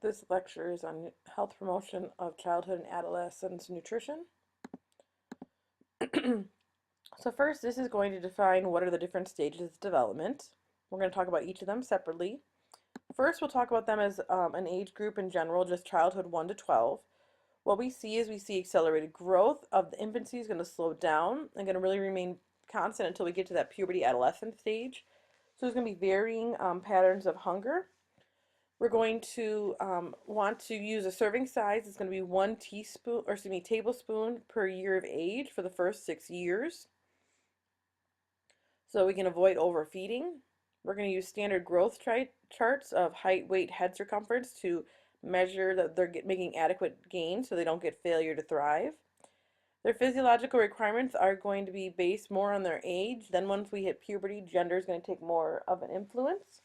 This lecture is on health promotion of childhood and adolescence nutrition. So first, this is going to define what are the different stages of development. We're going to talk about each of them separately. First, we'll talk about them as an age group in general, just childhood 1 to 12. What we see is we see accelerated growth of the infancy is going to slow down and going to really remain constant until we get to that puberty adolescent stage. So there's going to be varying patterns of hunger. We're going to want to use a serving size. It's going to be 1 tablespoon per year of age for the first 6 years. So we can avoid overfeeding. We're going to use standard growth charts of height, weight, head circumference to measure that they're making adequate gains so they don't get failure to thrive. Their physiological requirements are going to be based more on their age. Then once we hit puberty, gender is going to take more of an influence.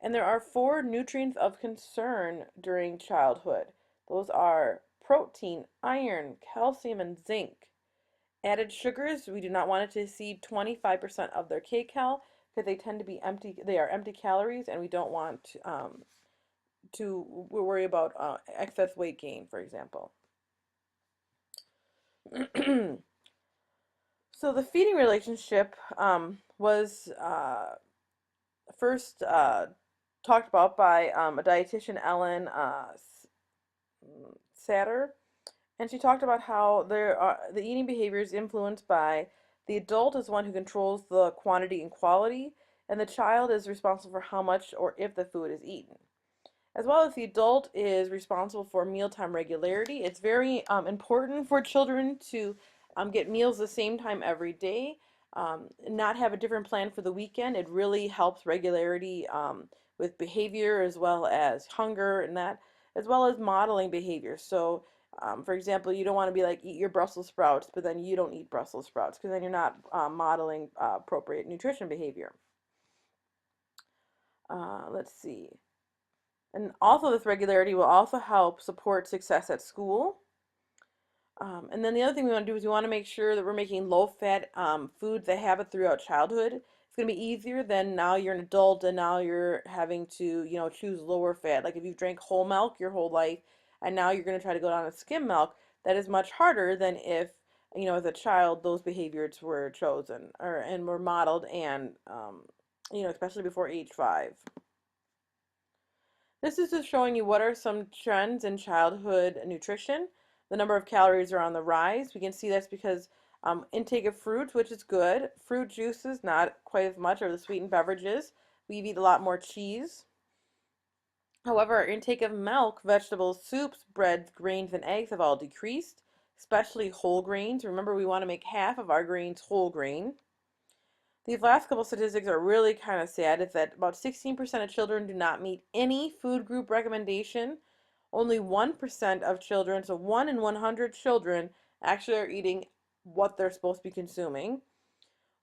And there are 4 nutrients of concern during childhood. Those are protein, iron, calcium, and zinc. Added sugars, we do not want it to exceed 25% of their kcal because they tend to be empty. They are empty calories, and we don't want to worry about excess weight gain, for example. So the feeding relationship was first talked about by a dietitian, Ellen Satter, and she talked about how the eating behavior is influenced by the adult is one who controls the quantity and quality, and the child is responsible for how much or if the food is eaten. As well as the adult is responsible for mealtime regularity. It's very important for children to get meals the same time every day, not have a different plan for the weekend. It really helps regularity with behavior as well as hunger and that, as well as modeling behavior. So, for example, you don't want to be like, eat your Brussels sprouts, but then you don't eat Brussels sprouts because then you're not modeling appropriate nutrition behavior. Let's see. And also this regularity will also help support success at school. And then the other thing we want to do is we want to make sure that we're making low-fat foods that have it throughout childhood. It's going to be easier than now you're an adult and now you're having to, choose lower fat. Like if you've drank whole milk your whole life and now you're going to try to go down to skim milk, that is much harder than if, as a child those behaviors were chosen and were modeled and, especially before age 5. This is just showing you what are some trends in childhood nutrition. The number of calories are on the rise. We can see that's because intake of fruit, which is good. Fruit juices, not quite as much, or the sweetened beverages. We eat a lot more cheese. However, our intake of milk, vegetables, soups, breads, grains, and eggs have all decreased, especially whole grains. Remember, we want to make half of our grains whole grain. These last couple statistics are really kind of sad. It's that about 16% of children do not meet any food group recommendation. Only 1% of children, so 1 in 100 children, actually are eating what they're supposed to be consuming.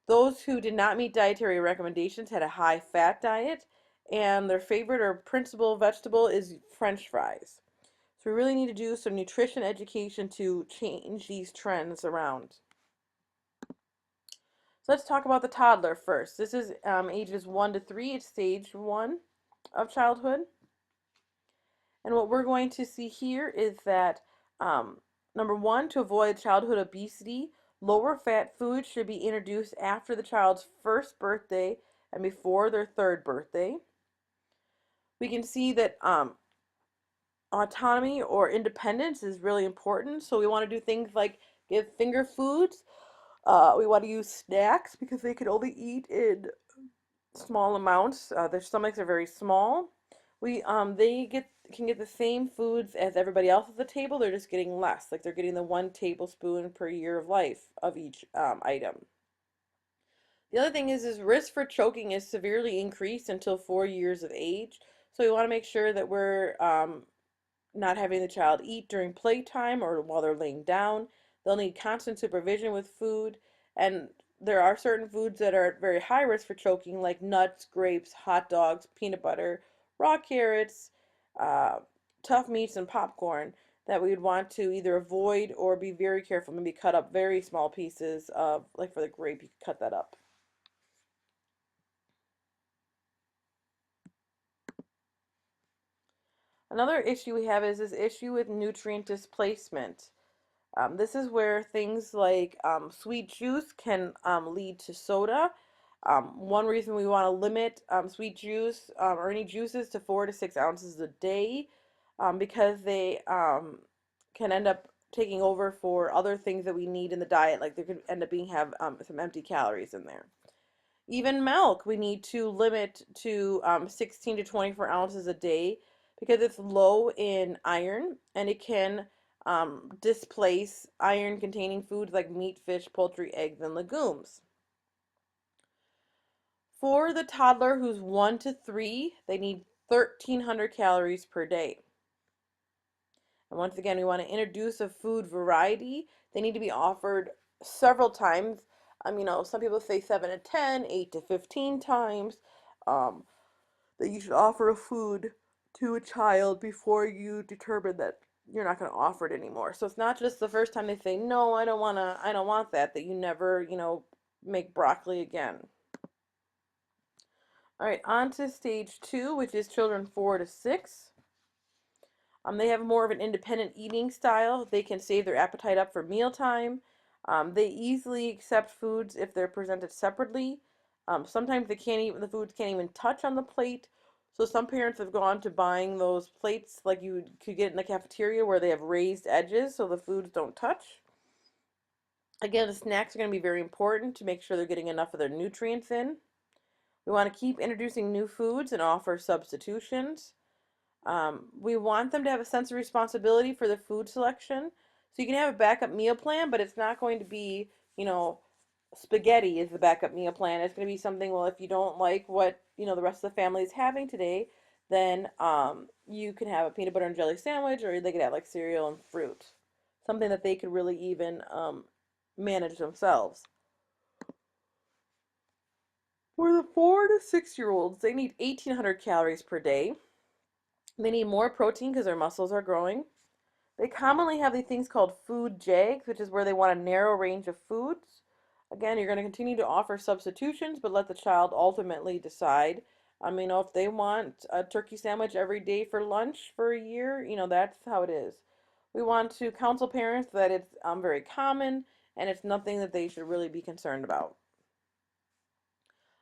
Those who did not meet dietary recommendations had a high fat diet, and their favorite or principal vegetable is French fries. So we really need to do some nutrition education to change these trends around. So let's talk about the toddler first. This is ages 1 to 3. It's stage 1 of childhood. And what we're going to see here is that number 1, to avoid childhood obesity, lower fat foods should be introduced after the child's first birthday and before their 3rd birthday. We can see that autonomy or independence is really important. So we want to do things like give finger foods. We want to use snacks because they can only eat in small amounts. Their stomachs are very small. They can get the same foods as everybody else at the table. They're just getting less. Like they're getting the 1 tablespoon per year of life of each item. The other thing is risk for choking is severely increased until 4 years of age. So we want to make sure that we're not having the child eat during playtime or while they're laying down. They'll need constant supervision with food, and there are certain foods that are at very high risk for choking, like nuts, grapes, hot dogs, peanut butter, raw carrots, tough meats, and popcorn that we would want to either avoid or be very careful. Maybe cut up very small pieces of, like for the grape, you could cut that up. Another issue we have is this issue with nutrient displacement. This is where things like sweet juice can lead to soda. One reason we want to limit sweet juice or any juices to 4 to 6 ounces a day, because they can end up taking over for other things that we need in the diet. Like there could end up being have some empty calories in there. Even milk, we need to limit to 16 to 24 ounces a day because it's low in iron and it can displace iron containing foods like meat, fish, poultry, eggs, and legumes. For the toddler who's 1 to 3, they need 1,300 calories per day. And once again, we want to introduce a food variety. They need to be offered several times. Some people say 7 to 10, 8 to 15 times. Um, that you should offer a food to a child before you determine that you're not going to offer it anymore. So it's not just the first time they say, no, I don't want that, that you never, make broccoli again. All right, on to stage 2, which is children 4 to 6. They have more of an independent eating style. They can save their appetite up for mealtime. They easily accept foods if they're presented separately. Sometimes the foods can't even touch on the plate. So some parents have gone to buying those plates like you could get in the cafeteria where they have raised edges so the foods don't touch. Again, the snacks are going to be very important to make sure they're getting enough of their nutrients in. We want to keep introducing new foods and offer substitutions. We want them to have a sense of responsibility for the food selection. So you can have a backup meal plan, but it's not going to be, spaghetti is the backup meal plan. It's going to be something, well, if you don't like what, the rest of the family is having today, then you can have a peanut butter and jelly sandwich, or they could have like cereal and fruit. Something that they could really even manage themselves. For the 4 to 6 year olds, they need 1,800 calories per day. They need more protein because their muscles are growing. They commonly have these things called food jags, which is where they want a narrow range of foods. Again, you're going to continue to offer substitutions, but let the child ultimately decide. If they want a turkey sandwich every day for lunch for a year, that's how it is. We want to counsel parents that it's very common and it's nothing that they should really be concerned about.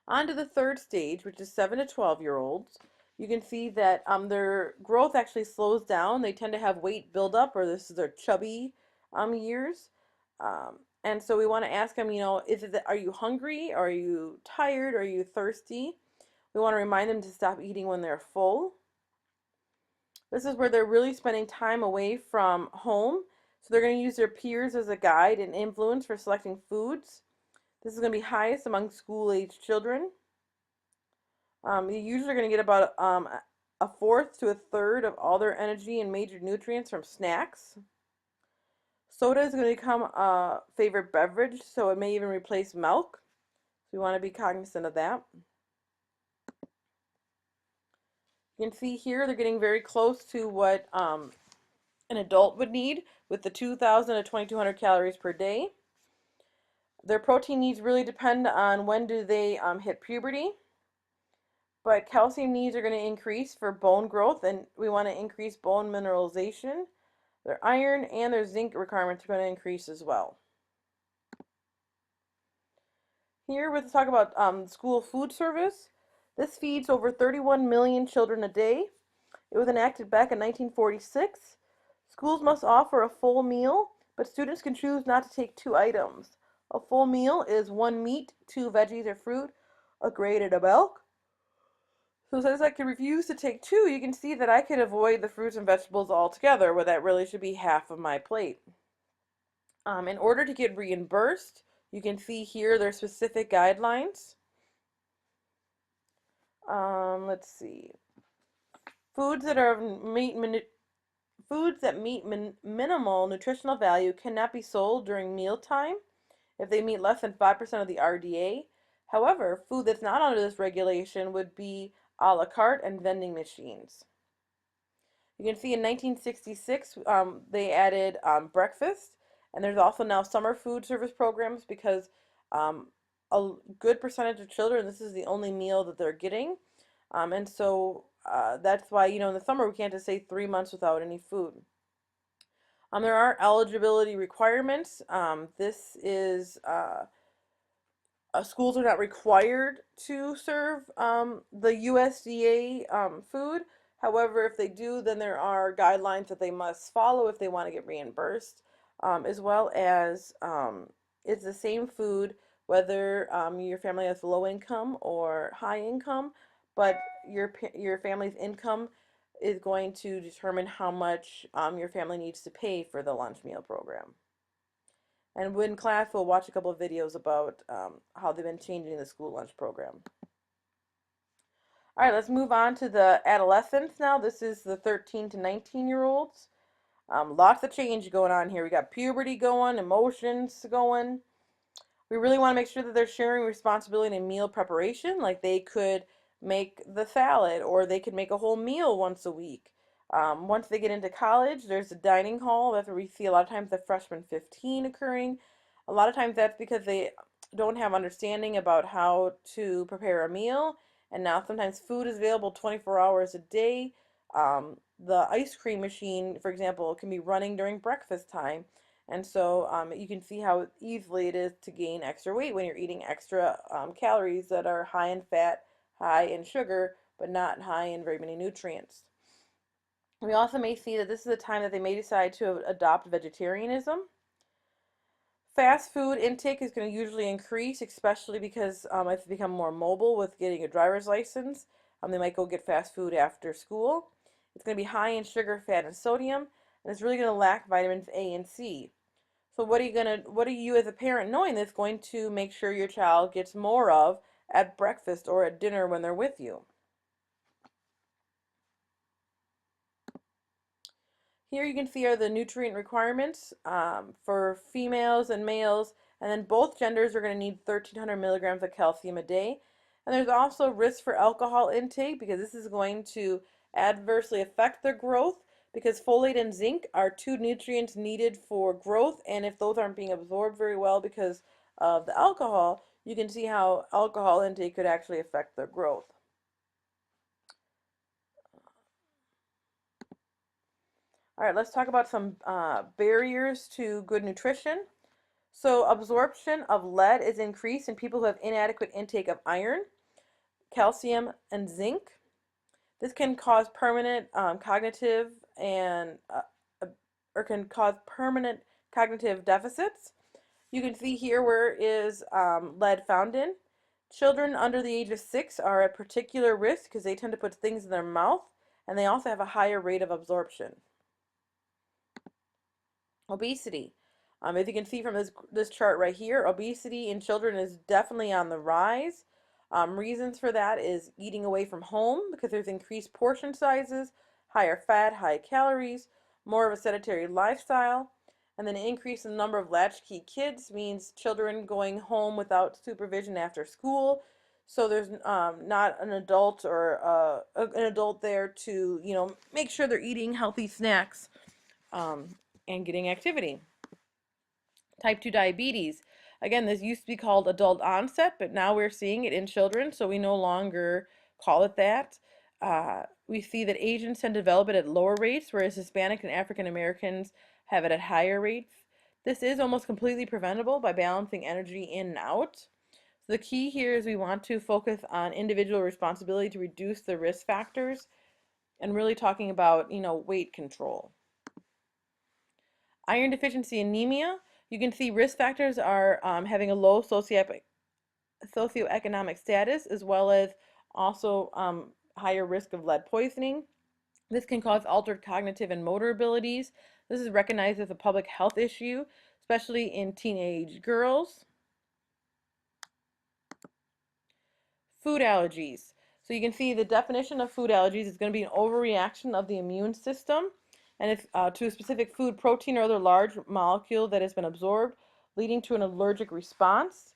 On to the third stage, which is 7 to 12 year olds. You can see that their growth actually slows down. They tend to have weight buildup, or this is their chubby years. And so we want to ask them, are you hungry? Are you tired? Are you thirsty? We want to remind them to stop eating when they're full. This is where they're really spending time away from home. So they're going to use their peers as a guide and influence for selecting foods. This is going to be highest among school-age children. You usually are going to get about a fourth to a third of all their energy and major nutrients from snacks. Soda is going to become a favorite beverage, so it may even replace milk. So we want to be cognizant of that. You can see here they're getting very close to what an adult would need with the 2,000 to 2,200 calories per day. Their protein needs really depend on when do they hit puberty. But calcium needs are going to increase for bone growth, and we want to increase bone mineralization. Their iron and their zinc requirements are going to increase as well. Here we're going to talk about school food service. This feeds over 31 million children a day. It was enacted back in 1946. Schools must offer a full meal, but students can choose not to take 2 items. A full meal is 1 meat, 2 veggies or fruit, a grade, and a milk. So since I could refuse to take 2, you can see that I could avoid the fruits and vegetables altogether, where that really should be half of my plate. In order to get reimbursed, you can see here their specific guidelines. Let's see. Foods that meet minimal nutritional value cannot be sold during mealtime if they meet less than 5% of the RDA. However, food that's not under this regulation would be a la carte and vending machines. You can see in 1966 they added breakfast, and there's also now summer food service programs because a good percentage of children, this is the only meal that they're getting. And so that's why, in the summer we can't just say 3 months without any food. There are eligibility requirements. This is schools are not required to serve the USDA food. However, if they do, then there are guidelines that they must follow if they want to get reimbursed, as well as it's the same food whether your family has low income or high income, but your family's income is going to determine how much your family needs to pay for the lunch meal program. And in class, we'll watch a couple of videos about how they've been changing the school lunch program. All right, let's move on to the adolescents now. This is the 13 to 19-year-olds. Lots of change going on here. We got puberty going, emotions going. We really want to make sure that they're sharing responsibility in meal preparation. Like they could make the salad or they could make a whole meal once a week. Once they get into college, there's a dining hall. That's where we see a lot of times the freshman 15 occurring. A lot of times that's because they don't have understanding about how to prepare a meal. And now sometimes food is available 24 hours a day. The ice cream machine, for example, can be running during breakfast time. And so you can see how easily it is to gain extra weight when you're eating extra calories that are high in fat, high in sugar, but not high in very many nutrients. We also may see that this is a time that they may decide to adopt vegetarianism. Fast food intake is going to usually increase, especially because as they become more mobile with getting a driver's license. They might go get fast food after school. It's going to be high in sugar, fat, and sodium, and it's really going to lack vitamins A and C. So what are you as a parent knowing that's going to make sure your child gets more of at breakfast or at dinner when they're with you? Here you can see are the nutrient requirements for females and males, and then both genders are going to need 1,300 milligrams of calcium a day. And there's also risk for alcohol intake because this is going to adversely affect their growth because folate and zinc are two nutrients needed for growth, and if those aren't being absorbed very well because of the alcohol, you can see how alcohol intake could actually affect their growth. All right, let's talk about some barriers to good nutrition. So absorption of lead is increased in people who have inadequate intake of iron, calcium, and zinc. This can cause permanent cognitive and or can cause permanent cognitive deficits. You can see here where is lead found in. Children under the age of 6 are at particular risk because they tend to put things in their mouth, and they also have a higher rate of absorption. Obesity. As you can see from this chart right here, obesity in children is definitely on the rise. Reasons for that is eating away from home because there's increased portion sizes, higher fat, high calories, more of a sedentary lifestyle, and then an increase in the number of latchkey kids means children going home without supervision after school. So there's not an adult or an adult there to make sure they're eating healthy snacks and getting activity. Type 2 diabetes. Again, this used to be called adult onset, but now we're seeing it in children, so we no longer call it that. We see that Asians tend to develop it at lower rates, whereas Hispanic and African Americans have it at higher rates. This is almost completely preventable by balancing energy in and out. So the key here is we want to focus on individual responsibility to reduce the risk factors and really talking about, weight control. Iron deficiency anemia, you can see risk factors are having a low socioeconomic status as well as also higher risk of lead poisoning. This can cause altered cognitive and motor abilities. This is recognized as a public health issue, especially in teenage girls. Food allergies. So you can see the definition of food allergies is going to be an overreaction of the immune system and if to a specific food, protein, or other large molecule that has been absorbed, leading to an allergic response.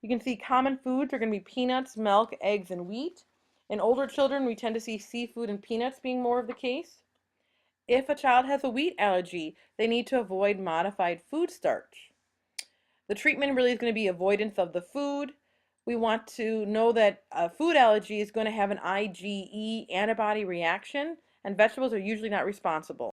You can see common foods are going to be peanuts, milk, eggs, and wheat. In older children, we tend to see seafood and peanuts being more of the case. If a child has a wheat allergy, they need to avoid modified food starch. The treatment really is going to be avoidance of the food, We want to know that a food allergy is going to have an IgE antibody reaction, and vegetables are usually not responsible.